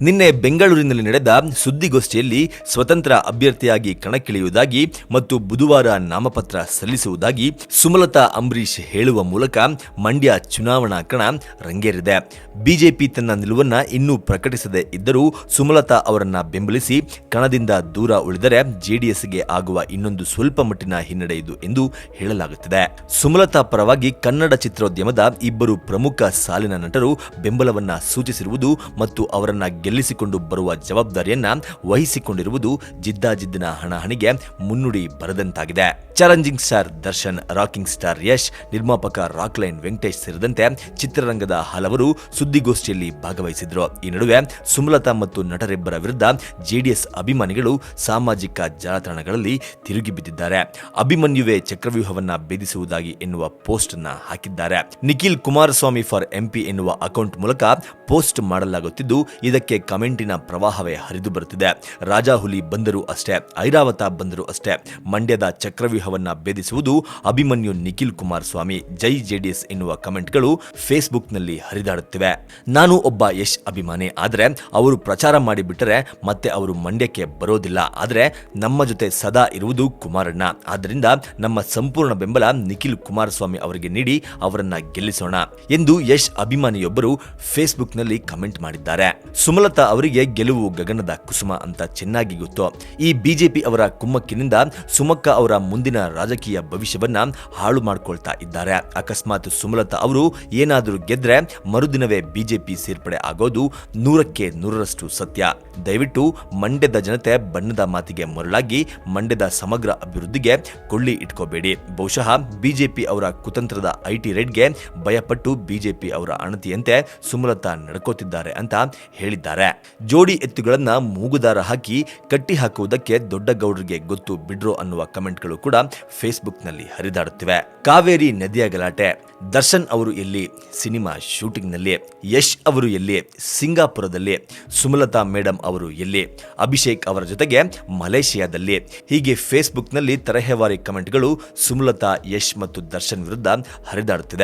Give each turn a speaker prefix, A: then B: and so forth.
A: ನಿನ್ನೆ ಬೆಂಗಳೂರಿನಲ್ಲಿ ನಡೆದ ಸುದ್ದಿಗೋಷ್ಠಿಯಲ್ಲಿ ಸ್ವತಂತ್ರ ಅಭ್ಯರ್ಥಿಯಾಗಿ ಕಣಕ್ಕಿಳಿಯುವುದಾಗಿ ಮತ್ತು ಬುಧವಾರ ನಾಮಪತ್ರ ಸಲ್ಲಿಸುವುದಾಗಿ ಸುಮಲತಾ ಅಂಬರೀಶ್ ಹೇಳುವ ಮೂಲಕ ಮಂಡ್ಯ ಚುನಾವಣಾ ಕಣ ರಂಗೇರಿದೆ. ಬಿಜೆಪಿ ತನ್ನ ನಿಲುವನ್ನ ಇನ್ನೂ ಪ್ರಕಟಿಸದೇ ಇದ್ದರೂ ಸುಮಲತಾ ಅವರನ್ನ ಬೆಂಬಲಿಸಿ ಕಣದಿಂದ ದೂರ ಉಳಿದರೆ ಜೆಡಿಎಸ್ಗೆ ಆಗುವ ಇನ್ನೊಂದು ಸ್ವಲ್ಪ ಮಟ್ಟಿನ ಹಿನ್ನಡೆ ಇದು ಎಂದು ಹೇಳಲಾಗುತ್ತಿದೆ. ಸುಮಲತಾ ಪರವಾಗಿ ಕನ್ನಡ ಚಿತ್ರೋದ್ಯಮದ ಇಬ್ಬರು ಪ್ರಮುಖ ಸಾಲಿನ ನಟರು ಬೆಂಬಲವನ್ನ ಸೂಚಿಸಿರುವುದು ಮತ್ತು ಅವರನ್ನ ಗೆಲ್ಲಿಸಿಕೊಂಡು ಬರುವ ಜವಾಬ್ದಾರಿಯನ್ನ ವಹಿಸಿಕೊಂಡಿರುವುದು ಜಿದ್ದಾಜಿದ್ದಿನ ಹಣಾಹಣಿಗೆ ಮುನ್ನುಡಿ ಬರೆದಂತಾಗಿದೆ. Challenging star Darshan, rocking star Yash, ನಿರ್ಮಾಪಕ ರಾಕ್ಲೈನ್ ವೆಂಕಟೇಶ್ ಸೇರಿದಂತೆ ಚಿತ್ರರಂಗದ ಹಲವರು ಸುದ್ದಿಗೋಷ್ಠಿಯಲ್ಲಿ ಭಾಗವಹಿಸಿದ್ರು. ಈ ನಡುವೆ ಸುಮಲತಾ ಮತ್ತು ನಟರಿಬ್ಬರ ವಿರುದ್ಧ ಜೆಡಿಎಸ್ ಅಭಿಮಾನಿಗಳು ಸಾಮಾಜಿಕ ಜಾಲತಾಣಗಳಲ್ಲಿ ತಿರುಗಿ ಬಿದ್ದಿದ್ದಾರೆ. ಅಭಿಮನ್ಯುವೆ ಚಕ್ರವ್ಯೂಹವನ್ನ ಭೇದಿಸುವುದಾಗಿ ಎನ್ನುವ ಪೋಸ್ಟ್ ಅನ್ನ ಹಾಕಿದ್ದಾರೆ. ನಿಖಿಲ್ ಕುಮಾರಸ್ವಾಮಿ ಫಾರ್ ಎಂಪಿ ಎನ್ನುವ ಅಕೌಂಟ್ ಮೂಲಕ ಪೋಸ್ಟ್ ಮಾಡಲಾಗುತ್ತಿದ್ದು, ಇದಕ್ಕೆ ಕಮೆಂಟಿನ ಪ್ರವಾಹವೇ ಹರಿದು ಬರುತ್ತಿದೆ. ರಾಜಾಹುಲಿ ಬಂದರೂ ಅಷ್ಟೇ, ಐರಾವತ ಬಂದರೂ ಅಷ್ಟೇ, ಮಂಡ್ಯದ ಚಕ್ರವ್ಯೂಹವನ್ನ ಭೇದಿಸುವುದು ಅಭಿಮನ್ಯು ನಿಖಿಲ್ ಕುಮಾರಸ್ವಾಮಿ, ಜೈ ಜೆಡಿಎಸ್ ಎನ್ನುವ ಕಮೆಂಟ್ಗಳು ಫೇಸ್ಬುಕ್ನಲ್ಲಿ ಹರಿದಾಡುತ್ತಿವೆ. ನಾನು ಒಬ್ಬ ಯಶ್ ಅಭಿಮಾನಿ, ಆದರೆ ಅವರು ಪ್ರಚಾರ ಮಾಡಿಬಿಟ್ಟರೆ ಮತ್ತೆ ಅವರು ಮಂಡ್ಯಕ್ಕೆ ಬರೋದಿಲ್ಲ. ಆದರೆ ನಮ್ಮ ಜೊತೆ ಸದಾ ಇರುವುದು ಕುಮಾರಣ್ಣ, ಆದ್ದರಿಂದ ನಮ್ಮ ಸಂಪೂರ್ಣ ಬೆಂಬಲ ನಿಖಿಲ್ ಕುಮಾರಸ್ವಾಮಿ ಅವರಿಗೆ ನೀಡಿ ಅವರನ್ನ ಗೆಲ್ಲಿಸೋಣ ಎಂದು ಯಶ್ ಅಭಿಮಾನಿಯೊಬ್ಬರು ಫೇಸ್ಬುಕ್ನಲ್ಲಿ ಕಮೆಂಟ್ ಮಾಡಿದ್ದಾರೆ. ಸುಮಲತಾ ಅವರಿಗೆ ಗೆಲುವು ಗಗನದ ಕುಸುಮ ಅಂತ ಚೆನ್ನಾಗಿ ಗೊತ್ತು. ಈ ಬಿಜೆಪಿ ಅವರ ಕುಮ್ಮಕ್ಕಿನಿಂದ ಸುಮಕ್ಕ ಅವರ ಮುಂದಿನ ರಾಜಕೀಯ ಭವಿಷ್ಯವನ್ನ ಹಾಳು ಮಾಡ್ಕೊಳ್ತಾ ಇದ್ದಾರೆ. ಅಕಸ್ಮಾತ್ ಸುಮಲತಾ ಅವರು ಏನಾದರೂ ಗೆದ್ರೆ ಮರುದಿನವೇ ಬಿಜೆಪಿ ಸೇರ್ಪಡೆ ಆಗೋದು 100ಕ್ಕೆ 100ರಷ್ಟು ಸತ್ಯ. ದಯವಿಟ್ಟು ಮಂಡ್ಯದ ಜನತೆ ಬಣ್ಣದ ಮಾತಿಗೆ ಮರಳಾಗಿ ಮಂಡ್ಯದ ಸಮಗ್ರ ಅಭಿವೃದ್ಧಿಗೆ ಕೊಳ್ಳಿ ಇಟ್ಕೋಬೇಡಿ. ಬಹುಶಃ ಬಿಜೆಪಿ ಅವರ ಕುತಂತ್ರದ ಐಟಿ ರೇಡ್ಗೆ ಭಯಪಟ್ಟು ಬಿಜೆಪಿ ಅವರ ಅಣತಿಯಂತೆ ಸುಮಲತಾ ನಡ್ಕೋತಿದ್ದಾರೆ ಅಂತ ಹೇಳಿದ್ದಾರೆ. ಜೋಡಿ ಎತ್ತುಗಳನ್ನ ಮೂಗುದಾರ ಹಾಕಿ ಕಟ್ಟಿ ಹಾಕುವುದಕ್ಕೆ ದೊಡ್ಡ ಗೌಡರಿಗೆ ಗೊತ್ತು ಬಿಡ್ರೋ ಅನ್ನುವ ಕಮೆಂಟ್ಗಳು ಕೂಡ ಫೇಸ್ಬುಕ್ನಲ್ಲಿ ಹರಿದಾಡುತ್ತಿವೆ. ಕಾವೇರಿ ನದಿಯ ಗಲಾಟೆ, ದರ್ಶನ್ ಅವರು ಎಲ್ಲಿ ಸಿನಿಮಾ ಶೂಟಿಂಗ್ನಲ್ಲಿ, ಯಶ್ ಅವರು ಎಲ್ಲಿ ಸಿಂಗಾಪುರದಲ್ಲಿ, ಸುಮಲತಾ ಮೇಡಮ್ ಅವರು ಎಲ್ಲಿ ಅಭಿಷೇಕ್ ಅವರ ಜೊತೆಗೆ ಮಲೇಷಿಯಾದಲ್ಲಿ, ಹೀಗೆ ಫೇಸ್ಬುಕ್ನಲ್ಲಿ ತರಹೇವಾರಿ ಕಮೆಂಟ್ಗಳು ಸುಮಲತಾ, ಯಶ್ ಮತ್ತು ದರ್ಶನ್ ವಿರುದ್ಧ ಹರಿದಾಡುತ್ತಿದೆ.